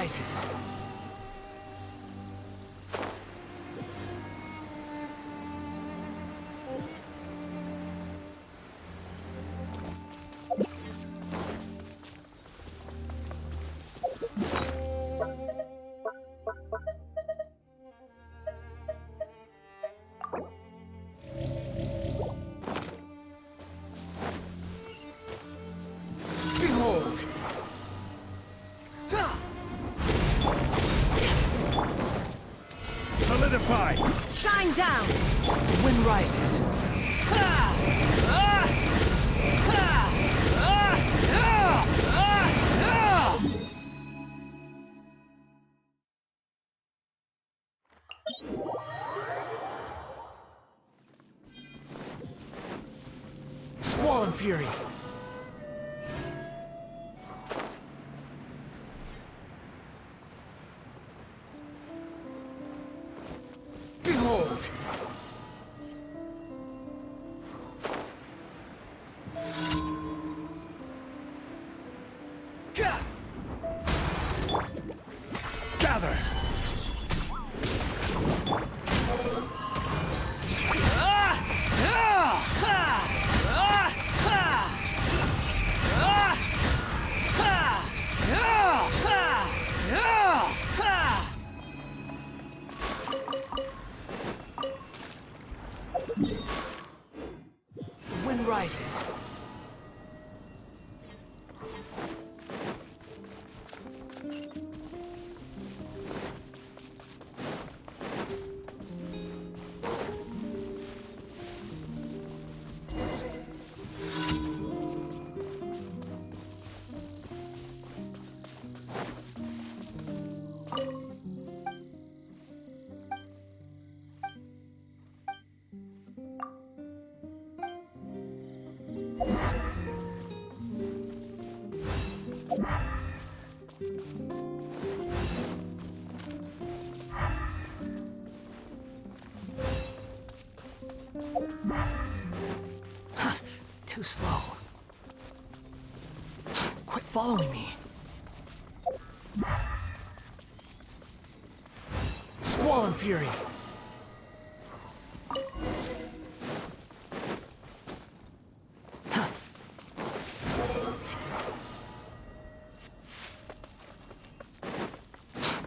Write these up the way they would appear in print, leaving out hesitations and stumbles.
rises. Behold! Solidify! Shine down! The wind rises. Squall and fury. Behold! Gather! The wind rises. Too slow. Quit following me. Squall and fury.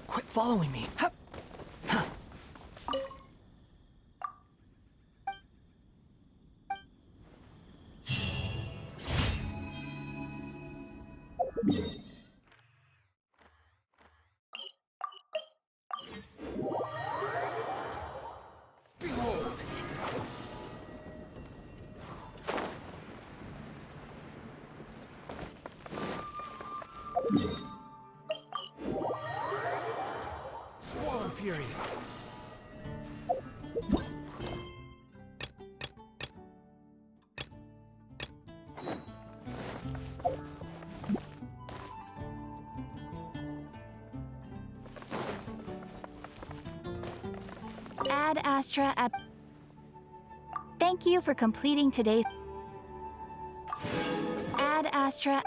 Quit following me. Behold! Squall and fury. Ad Astra at... Thank you for completing today's... Ad Astra...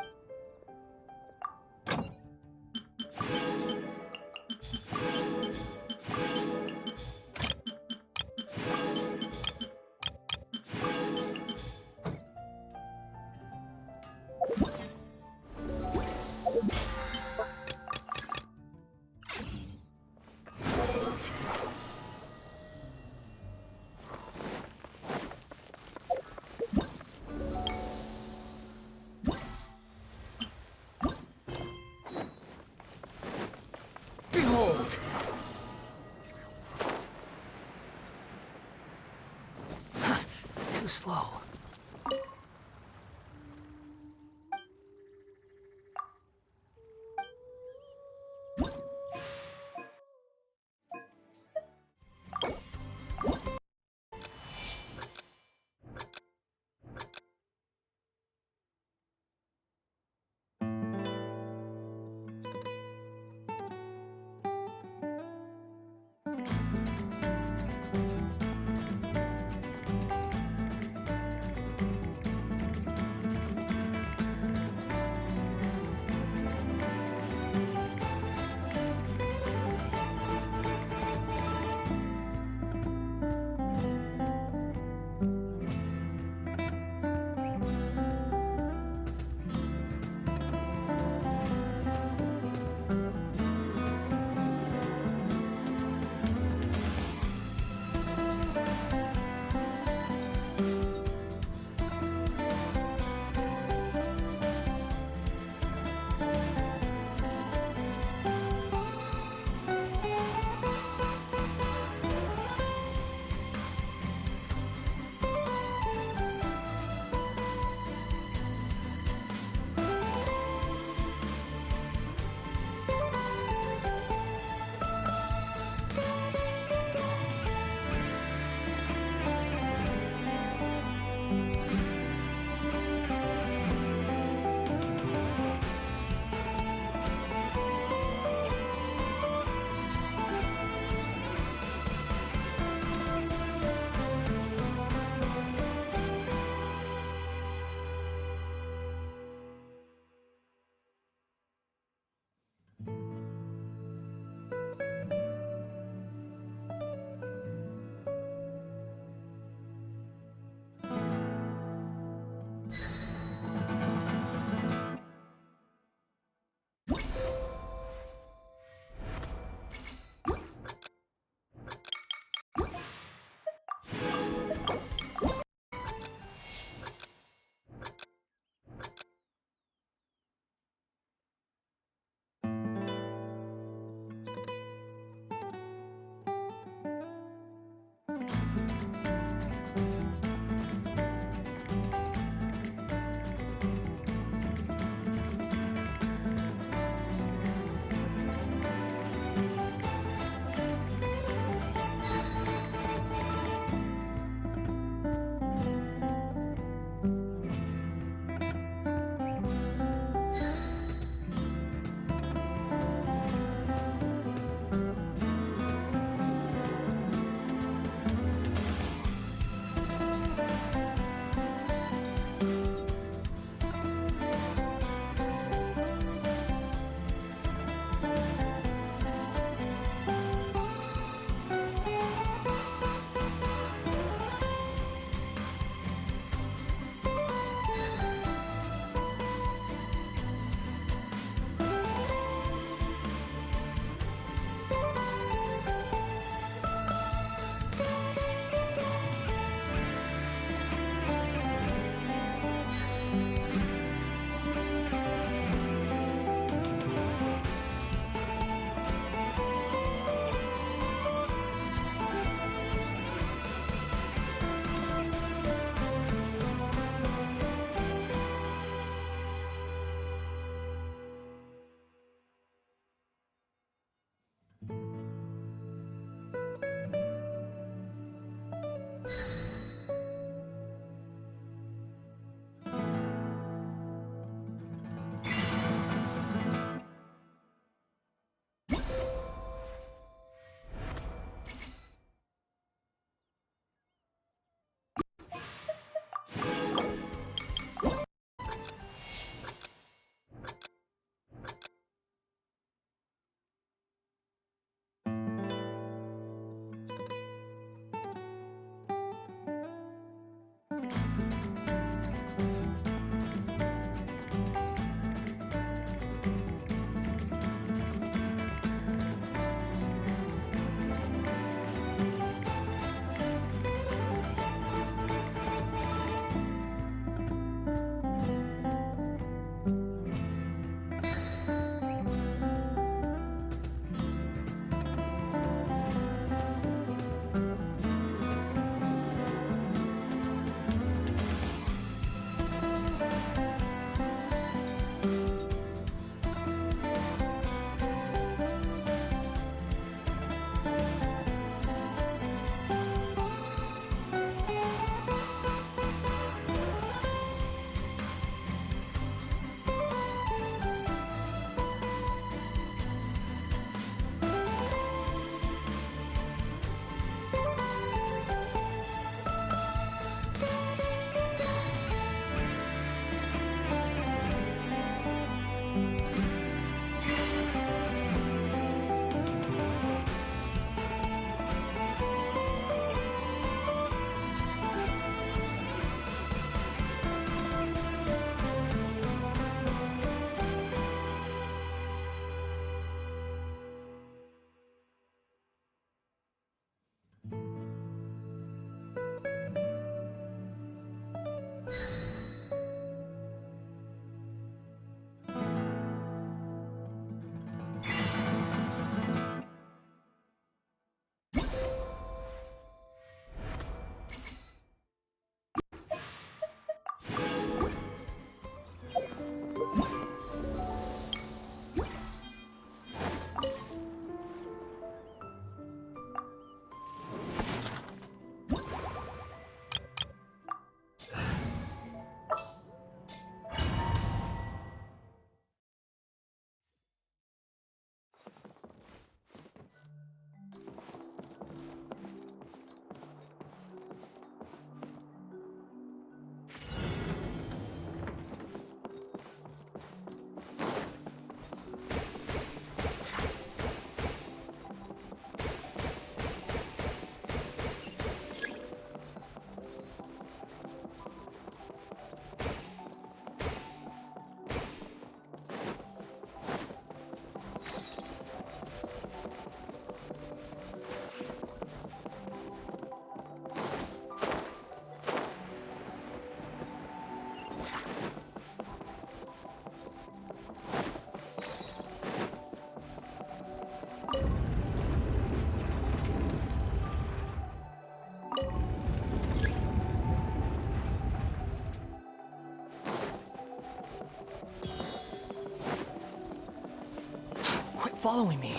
Behold! Too slow. following me.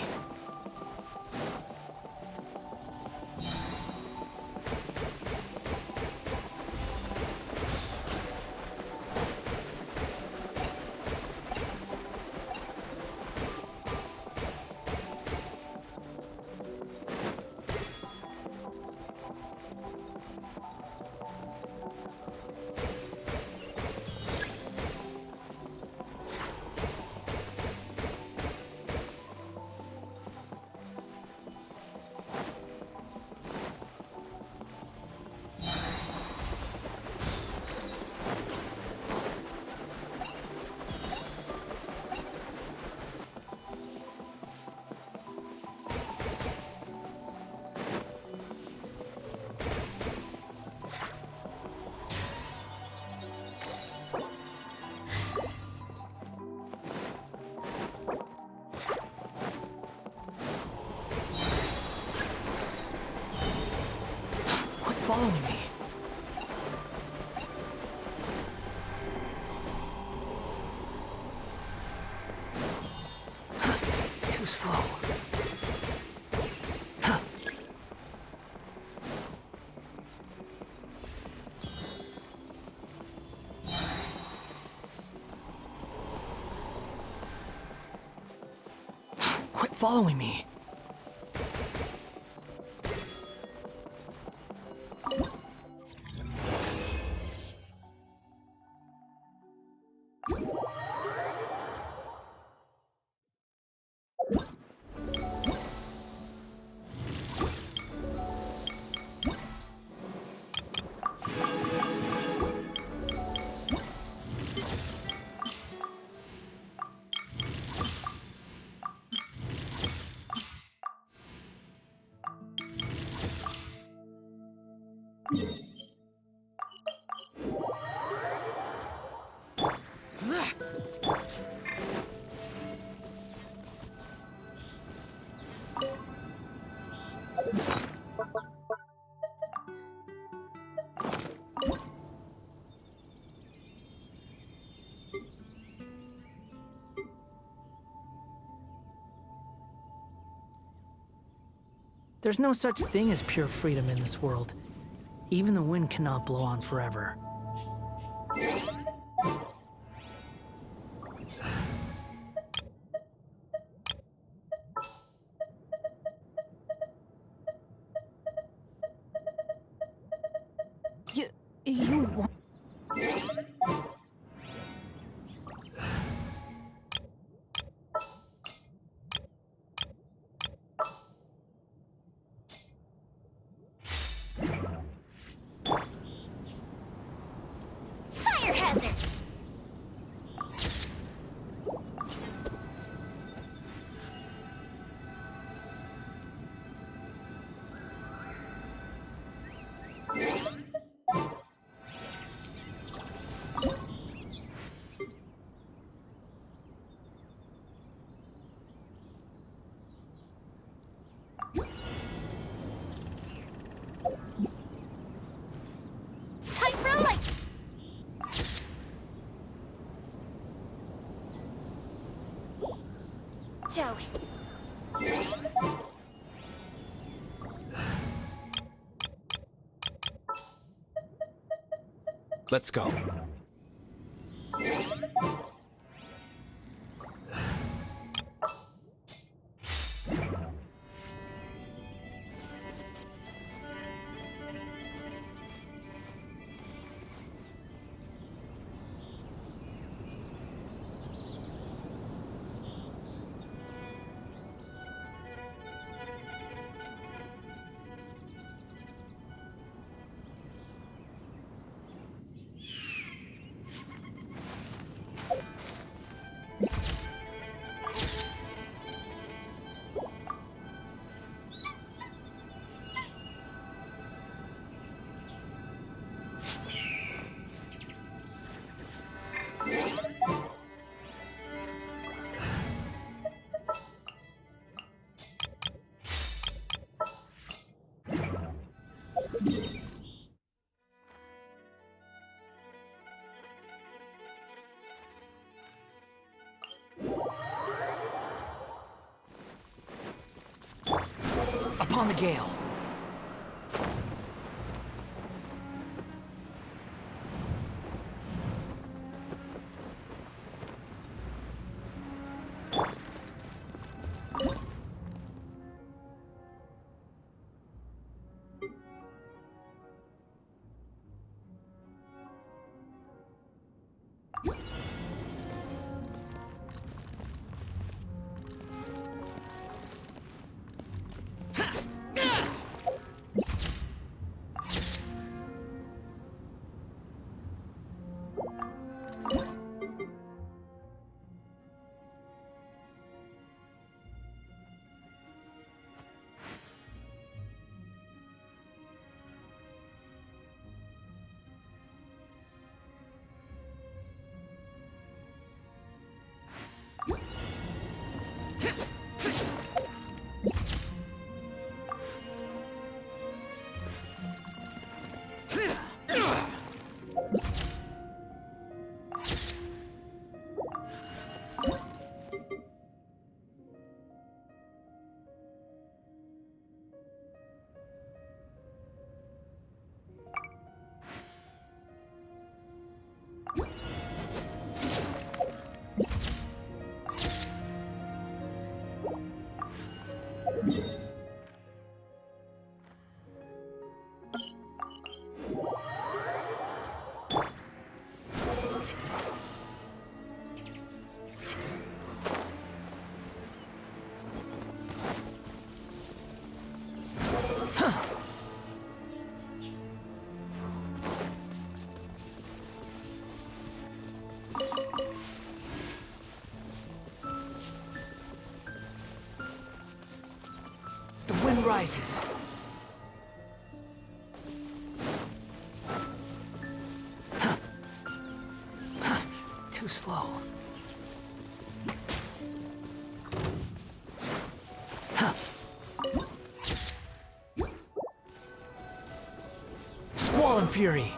Quit following me. Too slow. Quit following me. There's no such thing as pure freedom in this world. Even the wind cannot blow on forever. You want... Fire hazard! Time rolling! Joey. Let's go. upon the gale. The wind rises. Too slow. Squall and fury.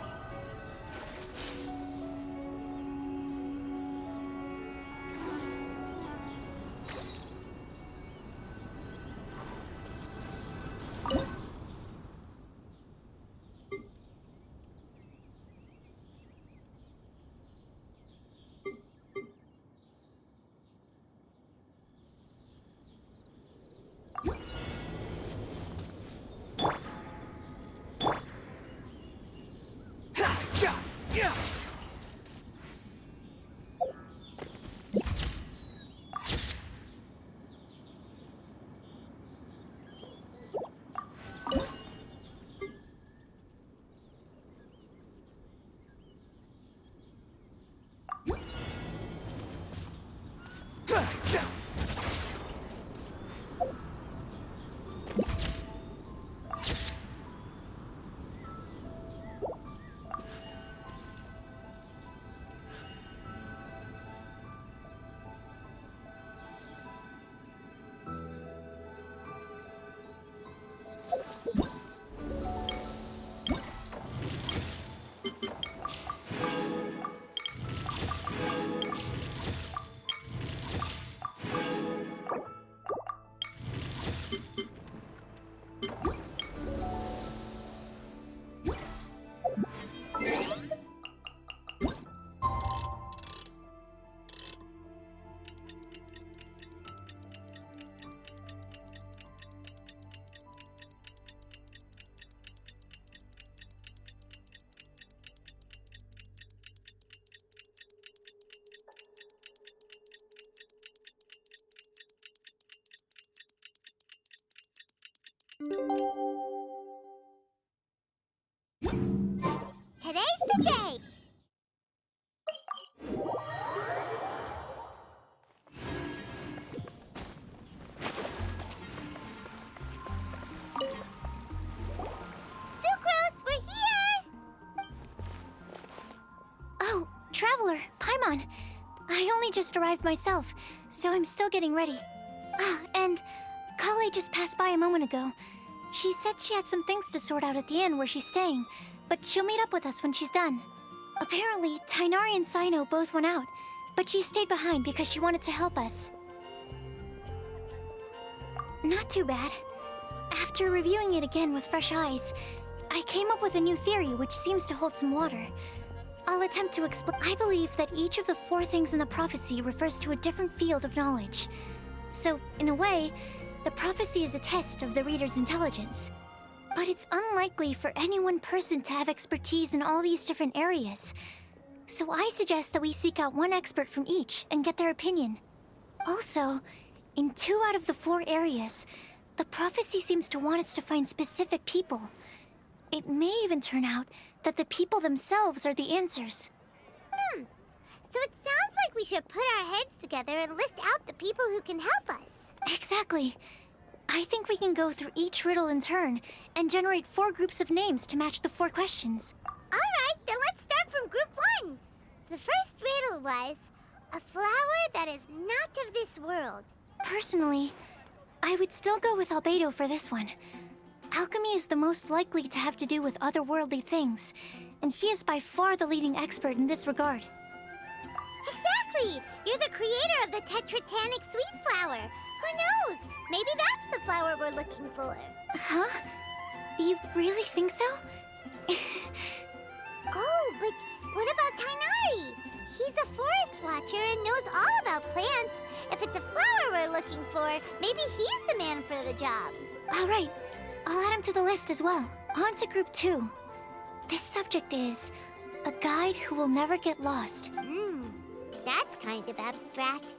Today's the day! Sucrose, we're here! Oh, Traveler, Paimon. I only just arrived myself, so I'm still getting ready. Ah, and Kale just passed by a moment ago. She said she had some things to sort out at the inn where she's staying, but she'll meet up with us when she's done. Apparently, Tainari and Sino both went out, but she stayed behind because she wanted to help us. Not too bad. After reviewing it again with fresh eyes, I came up with a new theory which seems to hold some water. I'll attempt to explain. I believe that each of the 4 things in the prophecy refers to a different field of knowledge. So, in a way, the prophecy is a test of the reader's intelligence. But it's unlikely for any one person to have expertise in all these different areas. So I suggest that we seek out one expert from each and get their opinion. Also, in 2 out of the 4 areas, the prophecy seems to want us to find specific people. It may even turn out that the people themselves are the answers. So it sounds like we should put our heads together and list out the people who can help us. Exactly. I think we can go through each riddle in turn and generate 4 groups of names to match the 4 questions. Alright, then let's start from group 1. The first riddle was, a flower that is not of this world. Personally, I would still go with Albedo for this one. Alchemy is the most likely to have to do with otherworldly things, and he is by far the leading expert in this regard. Exactly! You're the creator of the tetratanic sweet flower. Who knows? Maybe that's the flower we're looking for. Huh? You really think so? Oh, but what about Tainari? He's a forest watcher and knows all about plants. If it's a flower we're looking for, maybe he's the man for the job. All right. I'll add him to the list as well. On to group 2. This subject is a guide who will never get lost. That's kind of abstract.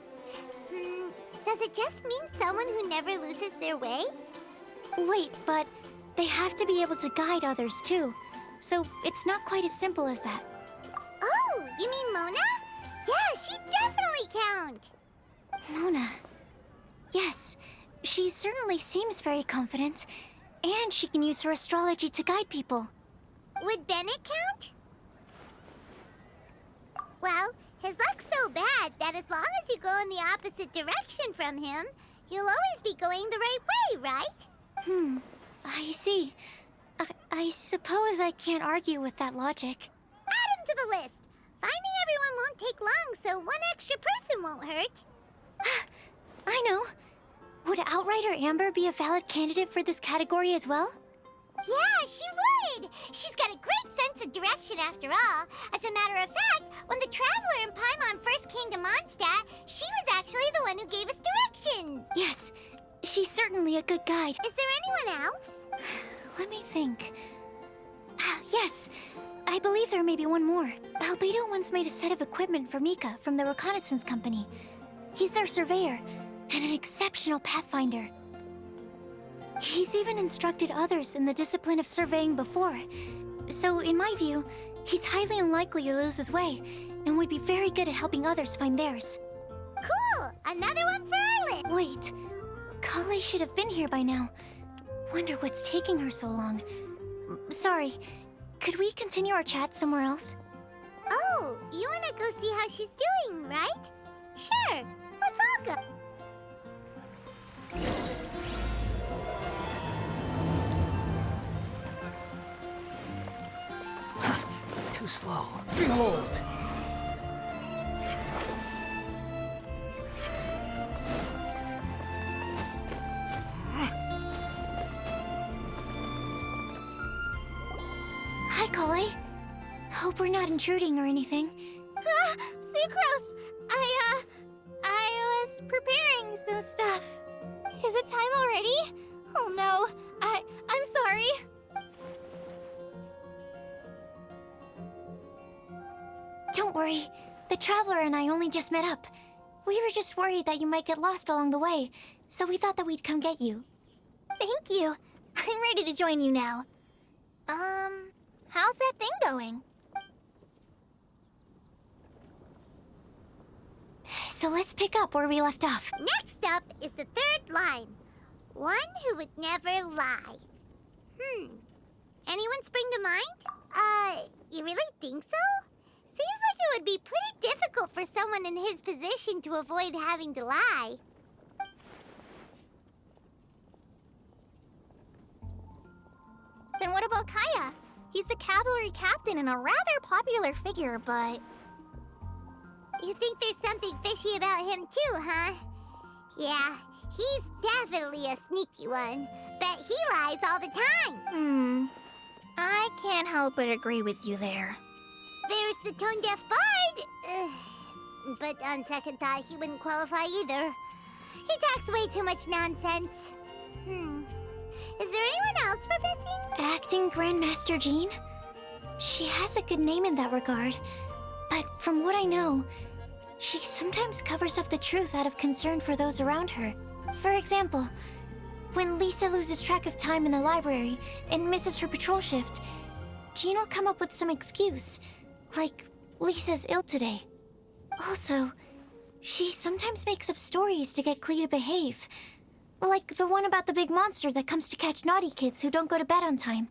Does it just mean someone who never loses their way? Wait, but they have to be able to guide others too. So it's not quite as simple as that. Oh, you mean Mona? Yeah, she definitely count. Mona. Yes, she certainly seems very confident. And she can use her astrology to guide people. Would Bennett count? Well, his luck's so bad that as long as you go in the opposite direction from him, you'll always be going the right way, right? I see. I suppose I can't argue with that logic. Add him to the list. Finding everyone won't take long, so one extra person won't hurt. I know. Would Outrider Amber be a valid candidate for this category as well? Yeah, she would! She's got a great sense of direction after all. As a matter of fact, when the Traveler and Paimon first came to Mondstadt, she was actually the one who gave us directions. Yes, she's certainly a good guide. Is there anyone else? Let me think. Yes, I believe there may be one more. Albedo once made a set of equipment for Mika from the reconnaissance company. He's their surveyor and an exceptional pathfinder. He's even instructed others in the discipline of surveying before. So, in my view, he's highly unlikely to lose his way and would be very good at helping others find theirs. Cool! Another one for our list! Wait, Kale should have been here by now. Wonder what's taking her so long. Sorry, could we continue our chat somewhere else? Oh, you wanna go see how she's doing, right? Sure, let's all go. Too slow. Behold! Hi, Kale. Hope we're not intruding or anything. Sucrose! I was preparing some stuff. Is it time already? Oh no, I'm sorry. Don't worry. The Traveler and I only just met up. We were just worried that you might get lost along the way, so we thought that we'd come get you. Thank you. I'm ready to join you now. How's that thing going? So let's pick up where we left off. Next up is the third line. One who would never lie. Anyone spring to mind? You really think so? Seems like it would be pretty difficult for someone in his position to avoid having to lie. Then what about Kaya? He's the cavalry captain and a rather popular figure, but... You think there's something fishy about him too, huh? Yeah, he's definitely a sneaky one. Bet that he lies all the time. I can't help but agree with you there. There's the tone-deaf bard. But on second thought, he wouldn't qualify either. He talks way too much nonsense. Is there anyone else we're missing? Acting Grandmaster Jean? She has a good name in that regard. But from what I know, she sometimes covers up the truth out of concern for those around her. For example, when Lisa loses track of time in the library and misses her patrol shift, Jean will come up with some excuse, like Lisa's ill today. Also, she sometimes makes up stories to get Klee to behave. Like the one about the big monster that comes to catch naughty kids who don't go to bed on time.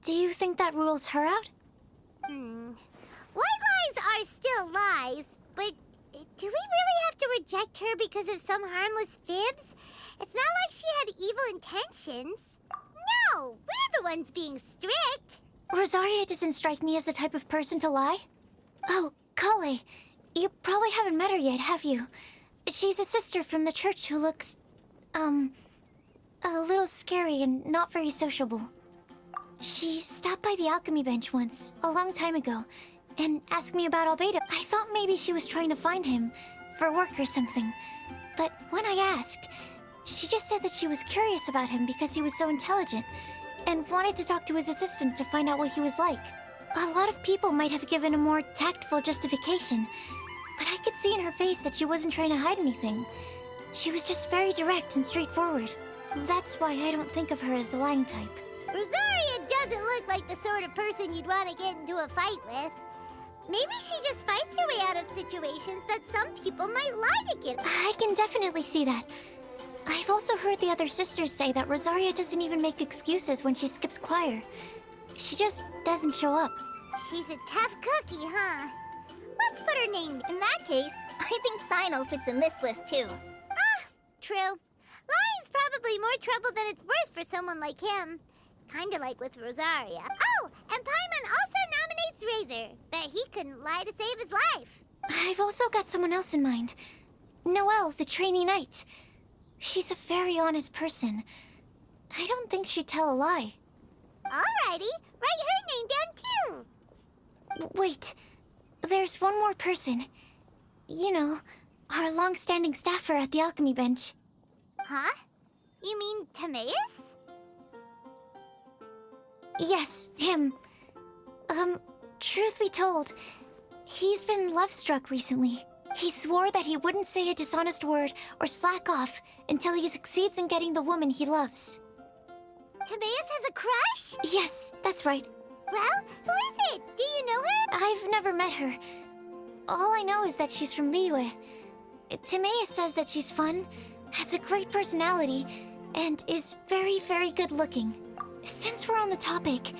Do you think that rules her out? White lies are still lies, but do we really have to reject her because of some harmless fibs? It's not like she had evil intentions. No, we're the ones being strict. Rosaria doesn't strike me as the type of person to lie. Oh, Kale, you probably haven't met her yet, have you? She's a sister from the church who looks, a little scary and not very sociable. She stopped by the alchemy bench once, a long time ago, and asked me about Albedo. I thought maybe she was trying to find him, for work or something. But when I asked, she just said that she was curious about him because he was so intelligent, and wanted to talk to his assistant to find out what he was like. A lot of people might have given a more tactful justification, but I could see in her face that she wasn't trying to hide anything. She was just very direct and straightforward. That's why I don't think of her as the lying type. Rosaria doesn't look like the sort of person you'd want to get into a fight with. Maybe she just fights her way out of situations that some people might lie to get. I can definitely see that. I've also heard the other sisters say that Rosaria doesn't even make excuses when she skips choir. She just doesn't show up. She's a tough cookie, huh? Let's put her name. In that case, I think Sino fits in this list too. True. Lying's probably more trouble than it's worth for someone like him. Kinda like with Rosaria. Oh, and Paimon also nominates Razor. Bet he couldn't lie to save his life. I've also got someone else in mind. Noelle, the trainee knight. She's a very honest person. I don't think she'd tell a lie. Alrighty, write her name down too. Wait, there's one more person. You know, our long-standing staffer at the alchemy bench. Huh? You mean Timaeus? Yes, him. Truth be told, he's been love-struck recently. He swore that he wouldn't say a dishonest word or slack off until he succeeds in getting the woman he loves. Timaeus has a crush? Yes, that's right. Well, who is it? Do you know her? I've never met her. All I know is that she's from Liyue. Timaeus says that she's fun, has a great personality, and is very, very good looking. Since we're on the topic,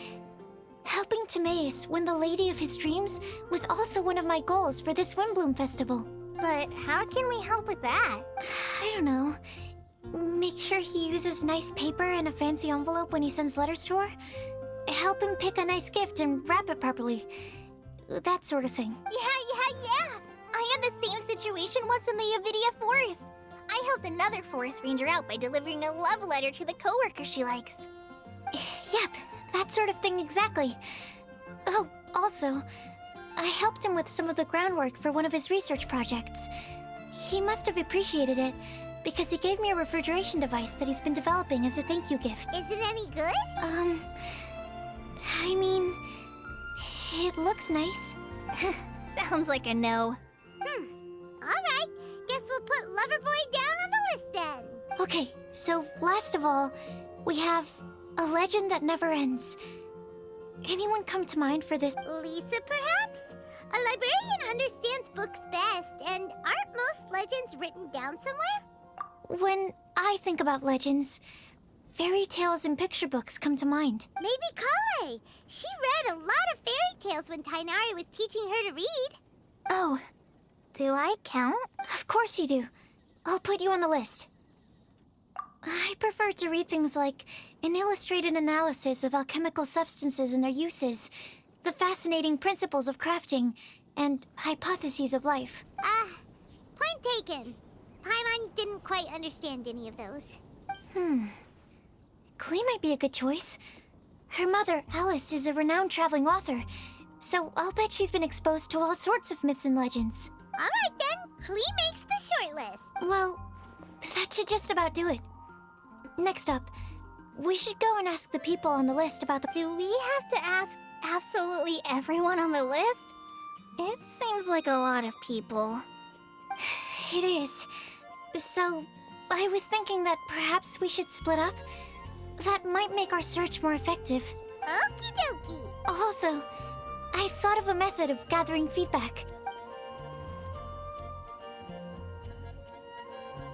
helping Timaeus win the lady of his dreams was also one of my goals for this Windblume festival. But how can we help with that? I don't know. Make sure he uses nice paper and a fancy envelope when he sends letters to her. Help him pick a nice gift and wrap it properly. That sort of thing. Yeah. I had the same situation once in the Avidia Forest. I helped another forest ranger out by delivering a love letter to the coworker she likes. Yep, that sort of thing exactly. Oh, also, I helped him with some of the groundwork for one of his research projects. He must have appreciated it, because he gave me a refrigeration device that he's been developing as a thank you gift. Is it any good? I mean, it looks nice. Sounds like a no. Alright, guess we'll put Loverboy down on the list then. Okay, so last of all, we have a legend that never ends. Anyone come to mind for this? Lisa, perhaps? A librarian understands books best, and aren't most legends written down somewhere? When I think about legends, fairy tales and picture books come to mind. Maybe Kale. She read a lot of fairy tales when Tainari was teaching her to read. Oh, Do I count? of course you do. I'll put you on the list. I prefer to read things like an illustrated analysis of alchemical substances and their uses, the fascinating principles of crafting, and hypotheses of life. Point taken. Paimon didn't quite understand any of those. Klee might be a good choice. Her mother, Alice, is a renowned traveling author, so I'll bet she's been exposed to all sorts of myths and legends. Alright then, Klee makes the shortlist. Well, that should just about do it. Next up, we should go and ask the people on the list about the... Do we have to ask absolutely everyone on the list? It seems like a lot of people. It is. So, I was thinking that perhaps we should split up. That might make our search more effective. Okie dokie. Also, I've thought of a method of gathering feedback.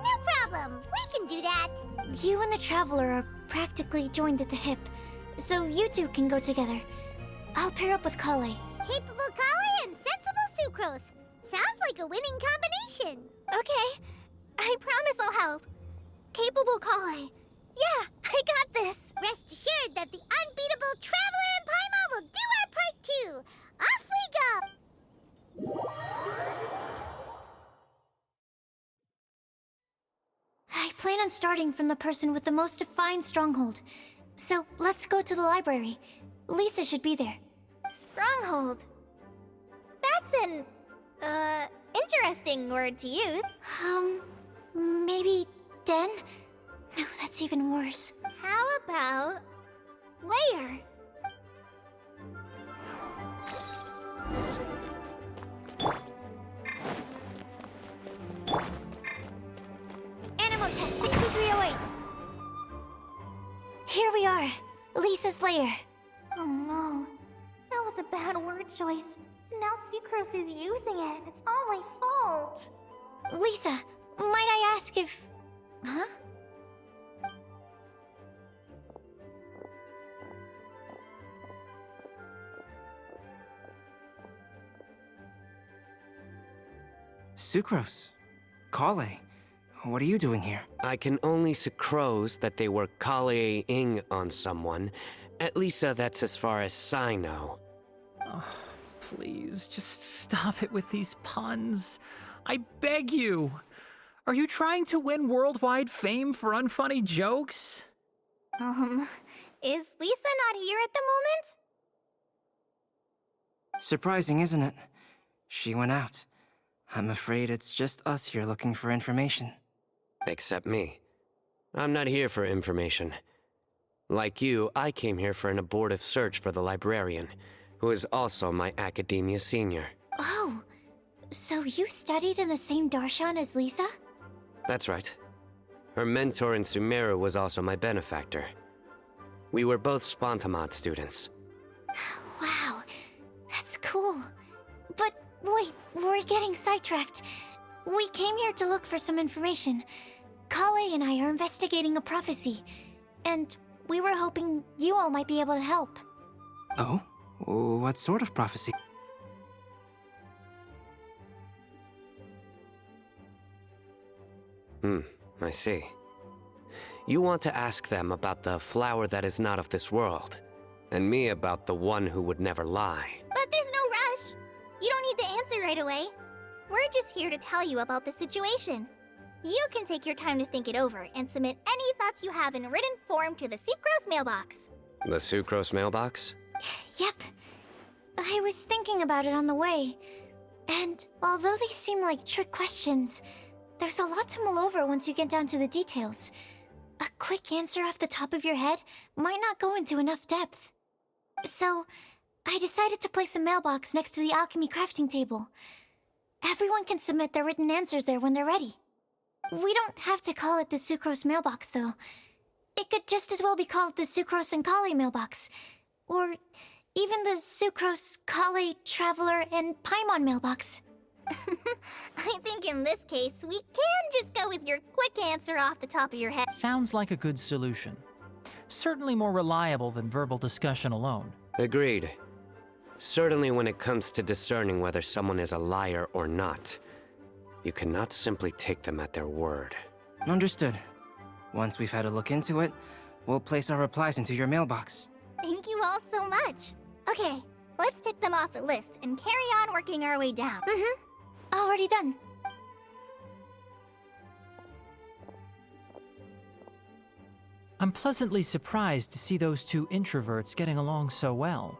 No problem, we can do that. You and the Traveler are practically joined at the hip, so you two can go together. I'll pair up with Kale. Capable Kale and sensible Sucrose. Sounds like a winning combination. Okay, I promise I'll help. Capable Kale. Yeah, I got this. Rest assured that the unbeatable Traveler and Paimon will do our part too. Off we go. I plan on starting from the person with the most defined stronghold. So let's go to the library. Lisa should be there. Stronghold. That's an, interesting word to use. Maybe den? No, that's even worse. How about layer? Animo test 6308. Here we are, Lisa's lair. Oh no, that was a bad word choice. Now Sucrose is using it. It's all my fault. Lisa, might I ask if... Huh? Sucrose. Kale. What are you doing here? I can only sucrose that they were Kale-ing on someone. At least that's as far as I know. Oh, please, just stop it with these puns. I beg you. Are you trying to win worldwide fame for unfunny jokes? Is Lisa not here at the moment? Surprising, isn't it? She went out. I'm afraid it's just us here looking for information. Except me. I'm not here for information. Like you, I came here for an abortive search for the librarian, who is also my academia senior. Oh, so you studied in the same darshan as Lisa? That's right. Her mentor in Sumeru was also my benefactor. We were both Spontamod students. Wow, that's cool. But wait, we're getting sidetracked. We came here to look for some information. Kale and I are investigating a prophecy, and we were hoping you all might be able to help. Oh? What sort of prophecy? I see. You want to ask them about the flower that is not of this world, and me about the one who would never lie. But there's no rush. You don't need to answer right away. We're just here to tell you about the situation. You can take your time to think it over and submit any thoughts you have in written form to the Sucrose mailbox. The Sucrose mailbox? Yep. I was thinking about it on the way, and although they seem like trick questions, there's a lot to mull over once you get down to the details. A quick answer off the top of your head might not go into enough depth. So, I decided to place a mailbox next to the alchemy crafting table. Everyone can submit their written answers there when they're ready. We don't have to call it the Sucrose mailbox, though. It could just as well be called the Sucrose and Kale mailbox. Or even the Sucrose, Kale, Traveler, and Paimon mailbox. I think in this case, we can just go with your quick answer off the top of your head. Sounds like a good solution. Certainly more reliable than verbal discussion alone. Agreed. Certainly when it comes to discerning whether someone is a liar or not, you cannot simply take them at their word. Understood. Once we've had a look into it, we'll place our replies into your mailbox. Thank you all so much. Okay, let's tick them off the list and carry on working our way down. Already done. I'm pleasantly surprised to see those two introverts getting along so well.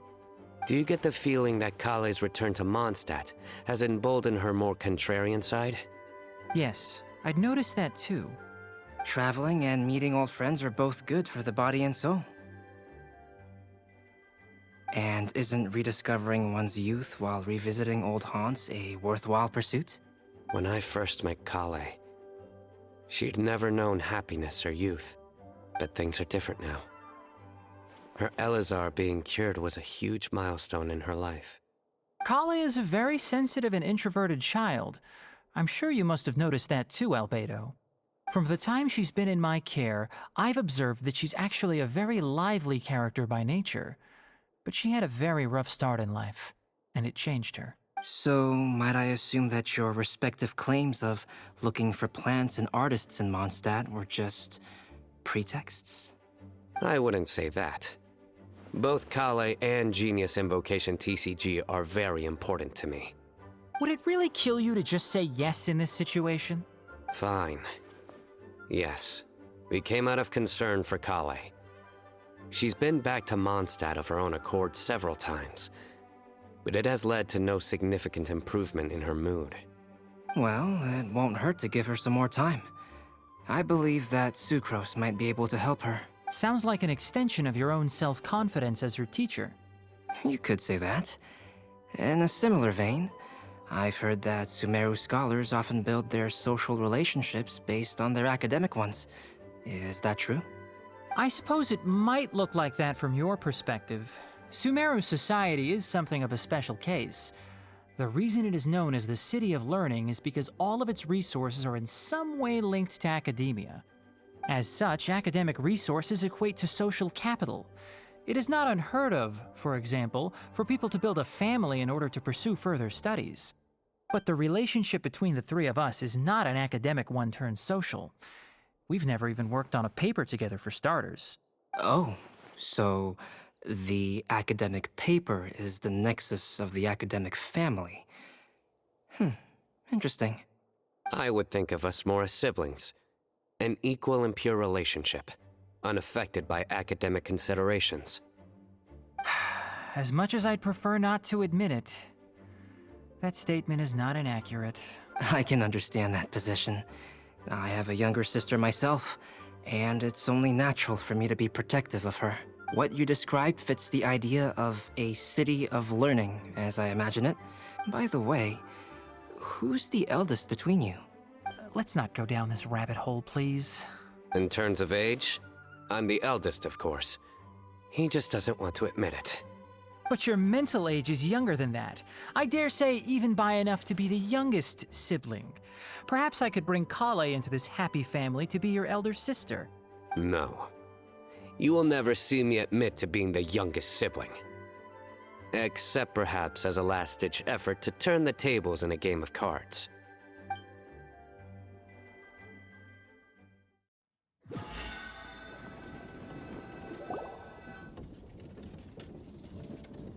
Do you get the feeling that Kale's return to Mondstadt has emboldened her more contrarian side? Yes, I'd noticed that too. Traveling and meeting old friends are both good for the body and soul. And isn't rediscovering one's youth while revisiting old haunts a worthwhile pursuit? When I first met Kale, she'd never known happiness or youth, but things are different now. Her Elazar being cured was a huge milestone in her life. Kale is a very sensitive and introverted child. I'm sure you must have noticed that too, Albedo. From the time she's been in my care, I've observed that she's actually a very lively character by nature. But she had a very rough start in life, and it changed her. So, might I assume that your respective claims of looking for plants and artists in Mondstadt were just pretexts? I wouldn't say that. Both Kale and Genius Invocation TCG are very important to me. Would it really kill you to just say yes in this situation? Fine. Yes. We came out of concern for Kale. She's been back to Mondstadt of her own accord several times, but it has led to no significant improvement in her mood. Well, it won't hurt to give her some more time. I believe that Sucrose might be able to help her. Sounds like an extension of your own self-confidence as her teacher. You could say that. In a similar vein, I've heard that Sumeru scholars often build their social relationships based on their academic ones. Is that true? I suppose it might look like that from your perspective. Sumeru society is something of a special case. The reason it is known as the City of Learning is because all of its resources are in some way linked to academia. As such, academic resources equate to social capital. It is not unheard of, for example, for people to build a family in order to pursue further studies. But the relationship between the three of us is not an academic one turned social. We've never even worked on a paper together for starters. Oh, so the academic paper is the nexus of the academic family. Interesting. I would think of us more as siblings. An equal and pure relationship, unaffected by academic considerations. As much as I'd prefer not to admit it, that statement is not inaccurate. I can understand that position. I have a younger sister myself, and it's only natural for me to be protective of her. What you describe fits the idea of a city of learning, as I imagine it. By the way, who's the eldest between you? Let's not go down this rabbit hole, please. In terms of age, I'm the eldest, of course. He just doesn't want to admit it. But your mental age is younger than that. I dare say even by enough to be the youngest sibling. Perhaps I could bring Kale into this happy family to be your elder sister. No. You will never see me admit to being the youngest sibling. Except perhaps as a last-ditch effort to turn the tables in a game of cards.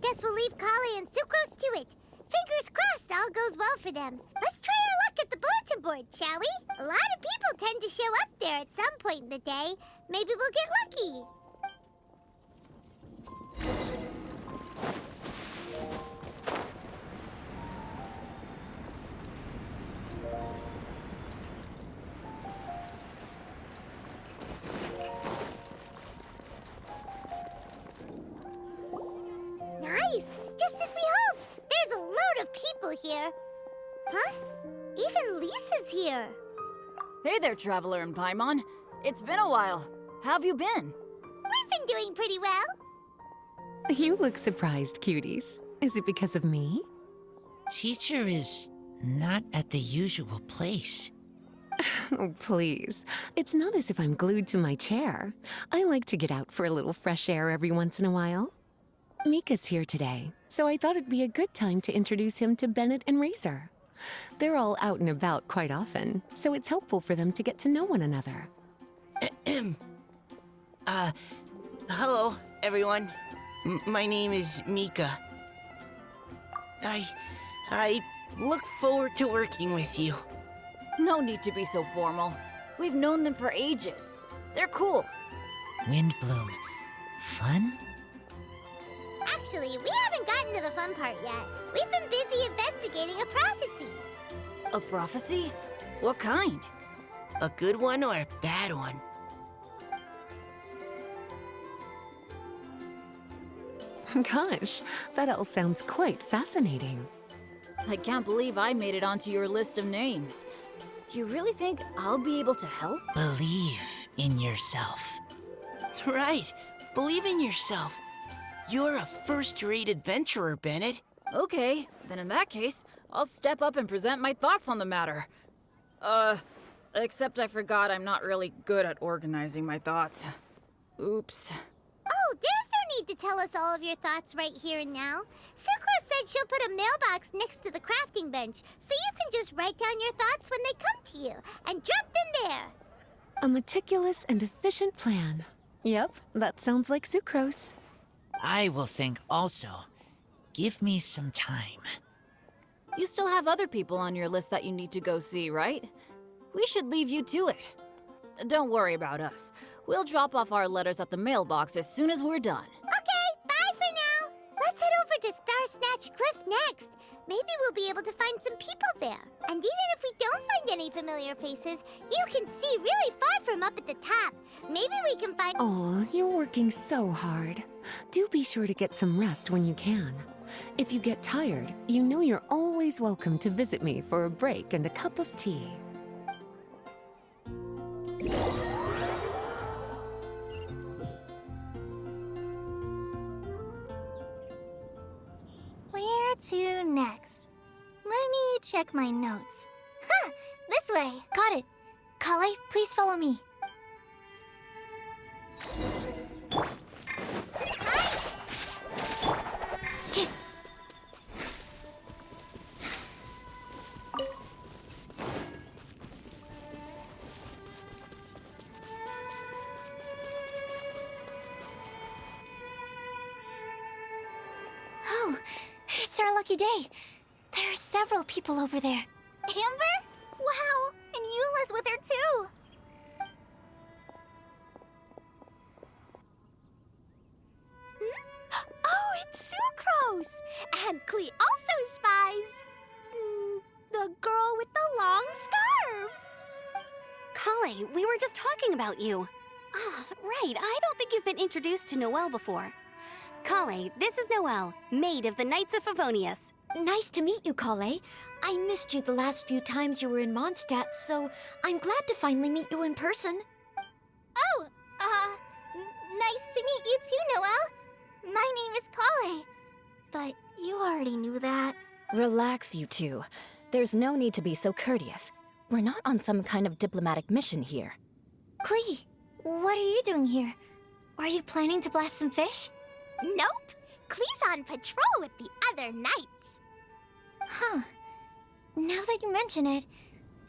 Guess we'll leave Kale and Sucrose to it. Fingers crossed all goes well for them. Let's try our luck at the bulletin board, shall we? A lot of people tend to show up there at some point in the day. Maybe we'll get lucky. Nice! Just as we hoped! There's a load of people here. Huh? Even Lisa's here. Hey there, Traveler and Paimon. It's been a while. How have you been? We've been doing pretty well. You look surprised, cuties. Is it because of me? Teacher is not at the usual place. Oh, please. It's not as if I'm glued to my chair. I like to get out for a little fresh air every once in a while. Mika's here today, so I thought it'd be a good time to introduce him to Bennett and Razor. They're all out and about quite often, so it's helpful for them to get to know one another. Hello, everyone. My name is Mika. I look forward to working with you. No need to be so formal. We've known them for ages. They're cool. Windblume. Fun? Actually, we haven't gotten to the fun part yet. We've been busy investigating a prophecy. A prophecy? What kind? A good one or a bad one? Gosh, that all sounds quite fascinating. I can't believe I made it onto your list of names. You really think I'll be able to help? Believe in yourself. Right. Believe in yourself. You're a first-rate adventurer, Bennett. Okay, then in that case, I'll step up and present my thoughts on the matter. Except I forgot I'm not really good at organizing my thoughts. Oops. Oh, there's no need to tell us all of your thoughts right here and now. Sucrose said she'll put a mailbox next to the crafting bench, so you can just write down your thoughts when they come to you, and drop them there. A meticulous and efficient plan. Yep, that sounds like sucrose. I will think also. Give me some time. You still have other people on your list that you need to go see, right? We should leave you to it. Don't worry about us. We'll drop off our letters at the mailbox as soon as we're done. Okay, bye for now. Let's head over to Star Snatch Cliff next. Maybe we'll be able to find some people there. And even if we don't find any familiar faces, you can see really far from up at the top. Maybe we can find— Oh, you're working so hard. Do be sure to get some rest when you can. If you get tired, you know you're always welcome to visit me for a break and a cup of tea. Where to next? Let me check my notes. Huh, this way. Got it. Kale, please follow me. Oh, it's our lucky day. There are several people over there. Amber? Wow, and Eula's with her too. Oh, it's Sucrose! And Klee also spies the girl with the long scarf. Kale, we were just talking about you. Ah, right. I don't think you've been introduced to Noelle before. Kale, this is Noelle, maid of the Knights of Favonius. Nice to meet you, Kale. I missed you the last few times you were in Mondstadt, so I'm glad to finally meet you in person. Oh, nice to meet you too, Noelle. My name is Kale. But you already knew that. Relax, you two. There's no need to be so courteous. We're not on some kind of diplomatic mission here. Klee, what are you doing here? Are you planning to blast some fish? Nope. Klee's on patrol with the other knights. Huh. Now that you mention it,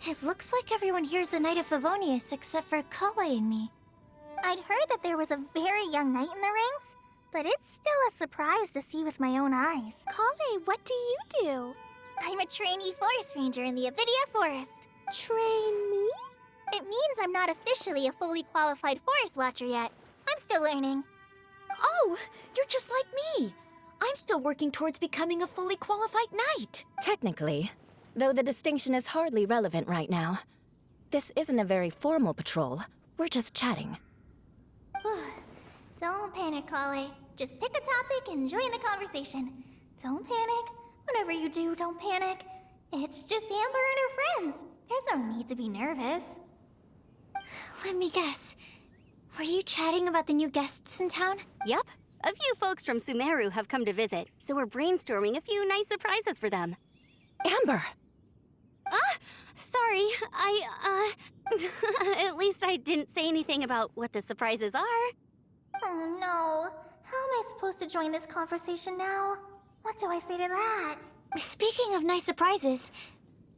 it looks like everyone here's a Knight of Favonius except for Kale and me. I'd heard that there was a very young knight in the rings, but it's still a surprise to see with my own eyes. Kale, what do you do? I'm a trainee forest ranger in the Avidia Forest. Trainee? It means I'm not officially a fully qualified forest watcher yet. I'm still learning. Oh, you're just like me. I'm still working towards becoming a fully qualified knight. Technically, though the distinction is hardly relevant right now. This isn't a very formal patrol. We're just chatting. Don't panic, Kale. Just pick a topic and join the conversation. Don't panic. Whatever you do, don't panic. It's just Amber and her friends. There's no need to be nervous. Let me guess. Were you chatting about the new guests in town? Yep. A few folks from Sumeru have come to visit, so we're brainstorming a few nice surprises for them. Amber! Sorry. At least I didn't say anything about what the surprises are. Oh no. How am I supposed to join this conversation now? What do I say to that? Speaking of nice surprises,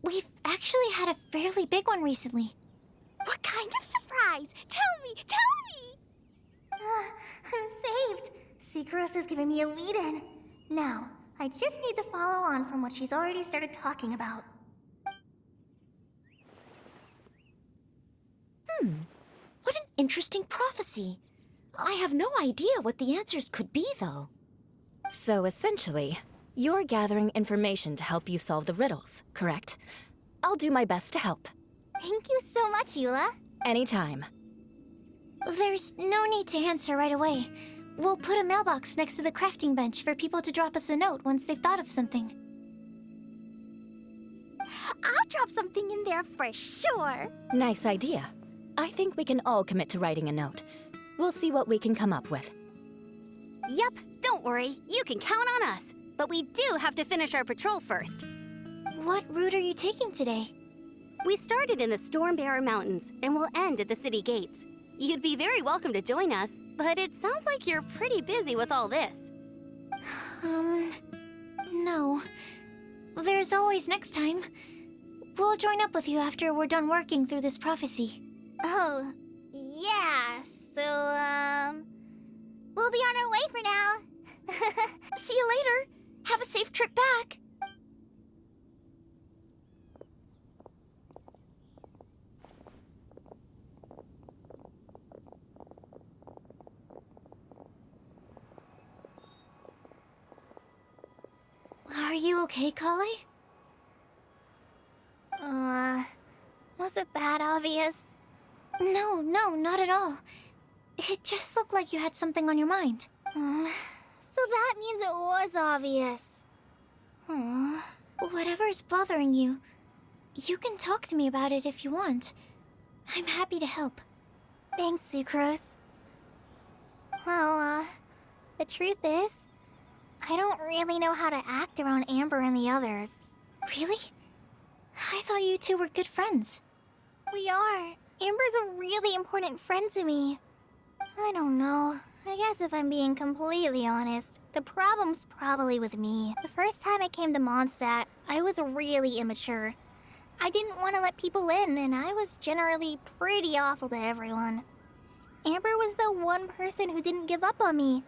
we've actually had a fairly big one recently. What kind of surprise? Tell me! I'm saved. Sucrose is giving me a lead-in. Now, I just need to follow on from what she's already started talking about. What an interesting prophecy. I have no idea what the answers could be, though. So essentially, you're gathering information to help you solve the riddles, correct? I'll do my best to help. Thank you so much, Eula. Anytime. There's no need to answer right away. We'll put a mailbox next to the crafting bench for people to drop us a note once they've thought of something. I'll drop something in there for sure. Nice idea. I think we can all commit to writing a note. We'll see what we can come up with. Yep, don't worry. You can count on us. But we do have to finish our patrol first. What route are you taking today? We started in the Stormbearer Mountains and will end at the city gates. You'd be very welcome to join us, but it sounds like you're pretty busy with all this. No. There's always next time. We'll join up with you after we're done working through this prophecy. Oh, yeah, so, we'll be on our way for now. See you later. Have a safe trip back. Are you okay, Kale? Was it that obvious? No, not at all. It just looked like you had something on your mind. So that means it was obvious. Whatever is bothering you, you can talk to me about it if you want. I'm happy to help. Thanks, Sucrose. Well, the truth is, I don't really know how to act around Amber and the others. Really? I thought you two were good friends. We are. Amber's a really important friend to me. I don't know. I guess if I'm being completely honest, the problem's probably with me. The first time I came to Mondstadt, I was really immature. I didn't want to let people in, and I was generally pretty awful to everyone. Amber was the one person who didn't give up on me,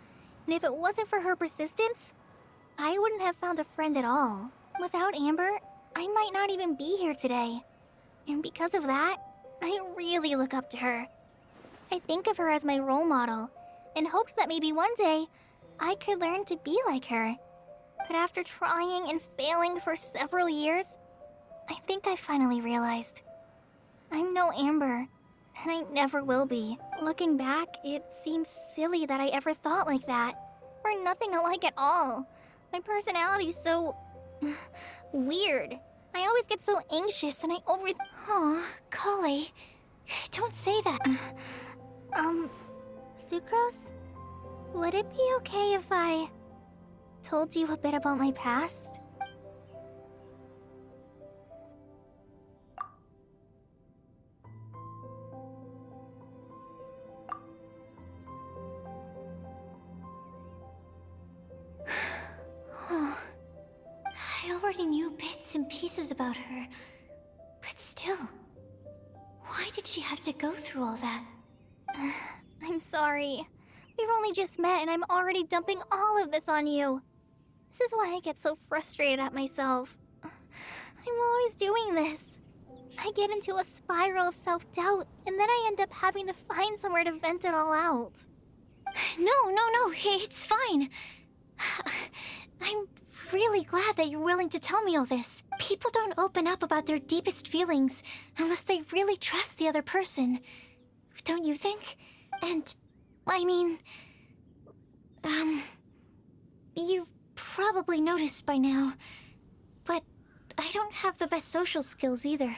and if it wasn't for her persistence, I wouldn't have found a friend at all. Without Amber, I might not even be here today. And because of that, I really look up to her. I think of her as my role model, and hoped that maybe one day I could learn to be like her. But after trying and failing for several years, I think I finally realized. I'm no Amber, and I never will be. Looking back, it seems silly that I ever thought like that. We're nothing alike at all. My personality's so... weird. I always get so anxious and I Aw, Kale, don't say that. Sucrose? Would it be okay if I told you a bit about my past? I already knew bits and pieces about her, but still, why did she have to go through all that? I'm sorry. We've only just met and I'm already dumping all of this on you. This is why I get so frustrated at myself. I'm always doing this. I get into a spiral of self-doubt, and then I end up having to find somewhere to vent it all out. No, it's fine. I'm really glad that you're willing to tell me all this. People don't open up about their deepest feelings unless they really trust the other person. Don't you think? And, I mean... You've probably noticed by now, but I don't have the best social skills either.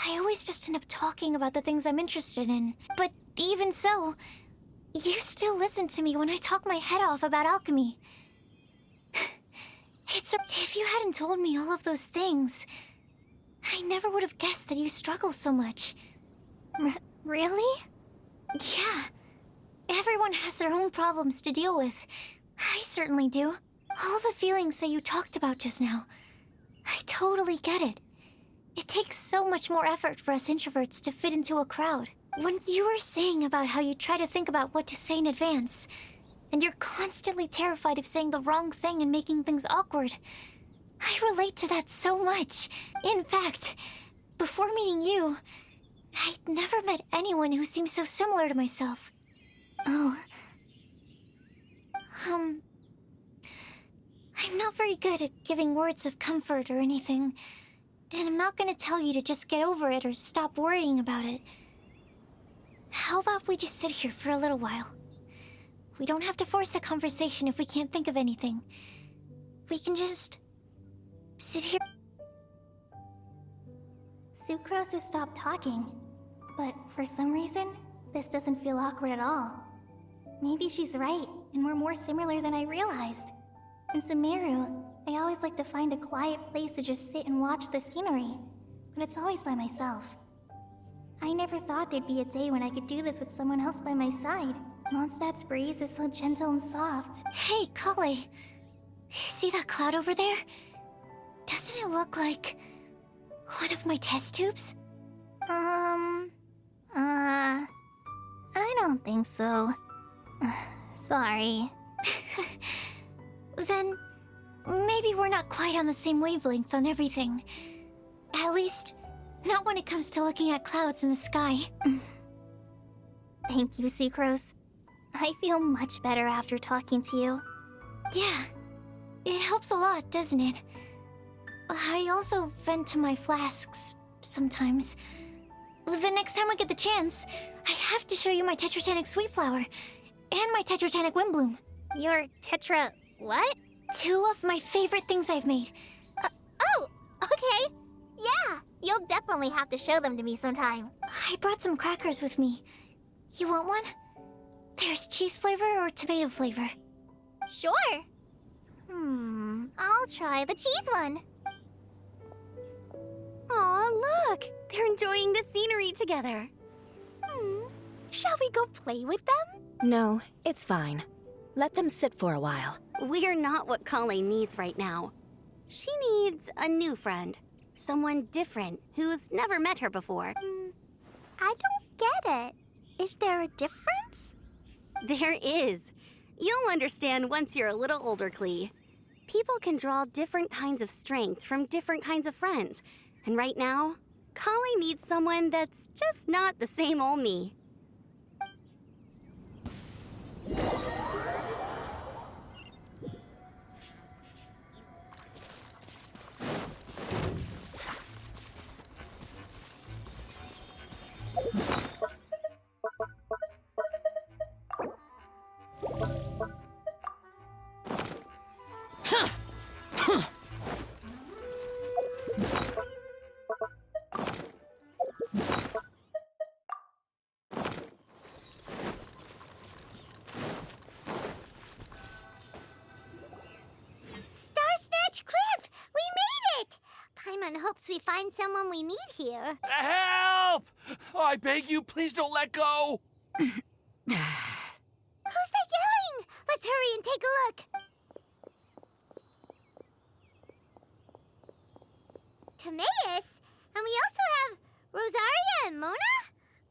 I always just end up talking about the things I'm interested in. But even so, you still listen to me when I talk my head off about alchemy. If you hadn't told me all of those things, I never would have guessed that you struggle so much. Really? Yeah. Everyone has their own problems to deal with. I certainly do. All the feelings that you talked about just now, I totally get it. It takes so much more effort for us introverts to fit into a crowd. When you were saying about how you try to think about what to say in advance, and you're constantly terrified of saying the wrong thing and making things awkward, I relate to that so much. In fact, before meeting you, I'd never met anyone who seemed so similar to myself. Oh. I'm not very good at giving words of comfort or anything. And I'm not gonna tell you to just get over it or stop worrying about it. How about we just sit here for a little while? We don't have to force a conversation if we can't think of anything. We can just sit here. Sucrose has stopped talking, but for some reason, this doesn't feel awkward at all. Maybe she's right, and we're more similar than I realized. In Sumeru, I always like to find a quiet place to just sit and watch the scenery, but it's always by myself. I never thought there'd be a day when I could do this with someone else by my side. Mondstadt's breeze is so gentle and soft. Hey, Kale. See that cloud over there? Doesn't it look like one of my test tubes? I don't think so. Sorry. Then maybe we're not quite on the same wavelength on everything. At least, not when it comes to looking at clouds in the sky. Thank you, Sucrose. I feel much better after talking to you. Yeah, it helps a lot, doesn't it? I also vent to my flasks sometimes. The next time I get the chance, I have to show you my Tetratanic Sweet Flower and my Tetratanic Windblume. Your Tetra... what? 2 of my favorite things I've made. Oh, okay. Yeah, you'll definitely have to show them to me sometime. I brought some crackers with me. You want one? There's cheese flavor or tomato flavor. Sure. I'll try the cheese one. Aw, look! They're enjoying the scenery together. Shall we go play with them? No, it's fine. Let them sit for a while. We're not what Colleen needs right now. She needs a new friend. Someone different, who's never met her before. I don't get it. Is there a difference? There is. You'll understand once you're a little older, Klee. People can draw different kinds of strength from different kinds of friends. And right now, Colleen needs someone that's just not the same old me. Paimon hopes we find someone we need here. Help! Oh, I beg you, please don't let go! Who's that yelling? Let's hurry and take a look. Timaeus? And we also have Rosaria and Mona?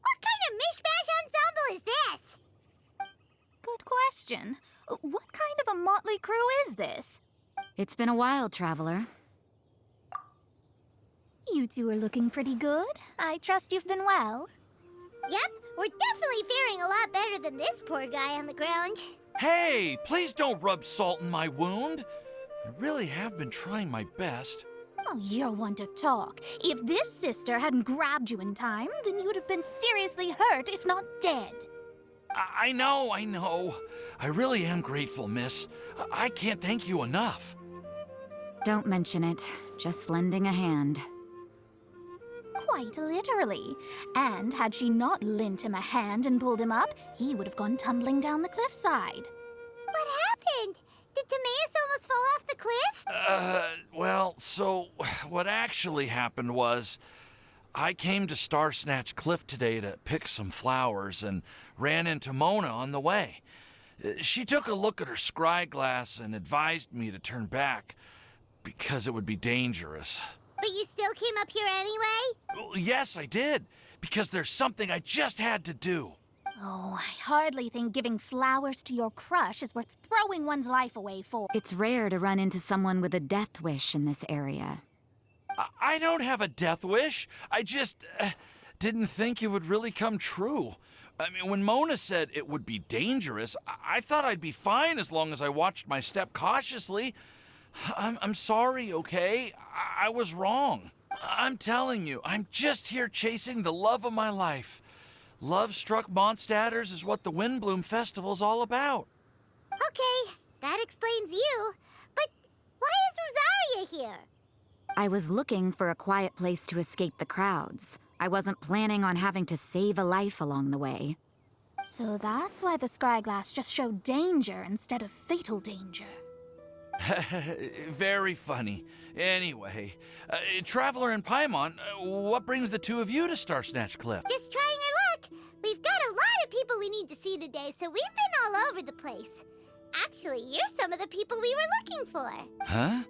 What kind of mishmash ensemble is this? Good question. What kind of a motley crew is this? It's been a while, Traveler. You two are looking pretty good. I trust you've been well. Yep, we're definitely faring a lot better than this poor guy on the ground. Hey, please don't rub salt in my wound. I really have been trying my best. Oh, you're one to talk. If this sister hadn't grabbed you in time, then you'd have been seriously hurt, if not dead. I know. I really am grateful, miss. I can't thank you enough. Don't mention it. Just lending a hand. Quite literally. And had she not lent him a hand and pulled him up, he would have gone tumbling down the cliffside. What happened? Did Timaeus almost fall off the cliff? Well, so what actually happened was I came to Star Snatch Cliff today to pick some flowers and ran into Mona on the way. She took a look at her scry glass and advised me to turn back because it would be dangerous. But you still came up here anyway? Well, yes, I did, because there's something I just had to do. Oh, I hardly think giving flowers to your crush is worth throwing one's life away for. It's rare to run into someone with a death wish in this area. I don't have a death wish. I just... didn't think it would really come true. I mean, when Mona said it would be dangerous, I thought I'd be fine as long as I watched my step cautiously. I'm sorry, okay? I was wrong. I'm telling you, I'm just here chasing the love of my life. Love-struck Mondstadters is what the Windblume Festival's all about. Okay, that explains you. But why is Rosaria here? I was looking for a quiet place to escape the crowds. I wasn't planning on having to save a life along the way. So that's why the scryglass just showed danger instead of fatal danger. Very funny. Anyway, Traveler and Paimon, what brings the two of you to Star Snatch Cliff? Just trying our luck. We've got a lot of people we need to see today, so we've been all over the place. Actually, you're some of the people we were looking for. Huh?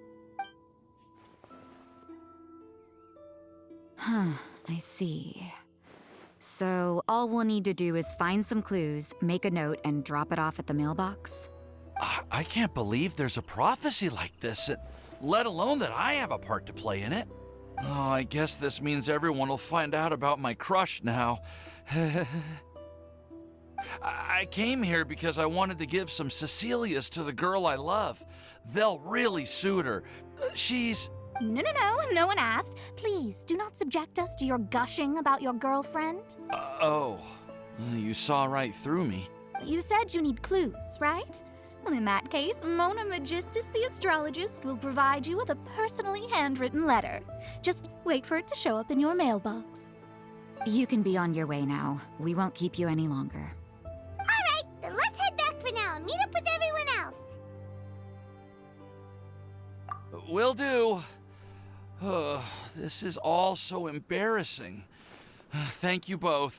I see. So all we'll need to do is find some clues, make a note, and drop it off at the mailbox? I can't believe there's a prophecy like this, let alone that I have a part to play in it. Oh, I guess this means everyone will find out about my crush now. I came here because I wanted to give some Cecilias to the girl I love. They'll really suit her. She's... No one asked. Please, do not subject us to your gushing about your girlfriend. Oh, you saw right through me. You said you need clues, right? Well, in that case, Mona Magistus the astrologist will provide you with a personally handwritten letter. Just wait for it to show up in your mailbox. You can be on your way now. We won't keep you any longer. All right, then let's head back for now and meet up with everyone else. Will do. This is all so embarrassing. Thank you both.